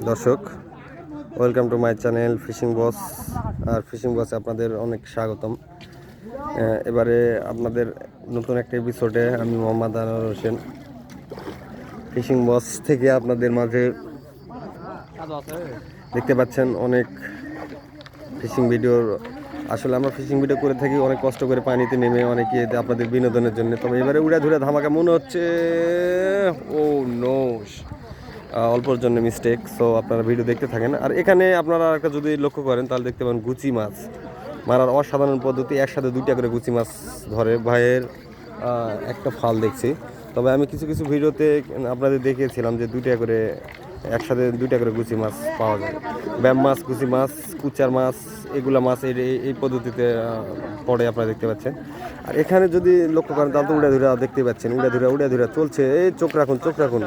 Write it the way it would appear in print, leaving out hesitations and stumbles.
দর্শক, welcome to my channel fishing boss. আর fishing বসে আপনাদের অনেক স্বাগতম। এবারে আপনাদের নতুন একটা এপিসোডে আমি মোহাম্মদ আনোয়ার হোসেন ফিশিং বস থেকে আপনাদের মাঝে দেখতে পাচ্ছেন অনেক ফিশিং ভিডিওর। আসলে আমরা ফিশিং ভিডিও করে থাকি অনেক কষ্ট করে পানিতে নেমে, অনেকে আপনাদের বিনোদনের জন্য। তবে এবারে উড়া ধরে ধামাকা মনে হচ্ছে, ও নো, অল্পর জন্য মিস্টেক। সো আপনারা ভিডিও দেখতে থাকেন। আর এখানে আপনারা একটা যদি লক্ষ্য করেন তাহলে দেখতে পাবেন গুচি মাছ মারার অসাধারণ পদ্ধতি। একসাথে 2টা করে গুচি মাছ ধরে ভাইয়ের একটা ফাল দেখছি। তবে আমি কিছু কিছু ভিডিওতে আপনাদের দেখিয়েছিলাম যে 2টা করে একসাথে 2টা করে গুচি মাছ পাওয়া যায়। ব্যাম মাছ, গুচি মাছ, কুচার মাছ, এগুলা মাছ এই পদ্ধতিতে পড়ে আপনারা দেখতে পাচ্ছেন। আর এখানে যদি লক্ষ্য করেন তাহলে তো উড়া ধুরা দেখতে পাচ্ছেন, উড়া ধুরা চলছে। এই চোখ রাখুন, চোখ রাখুন।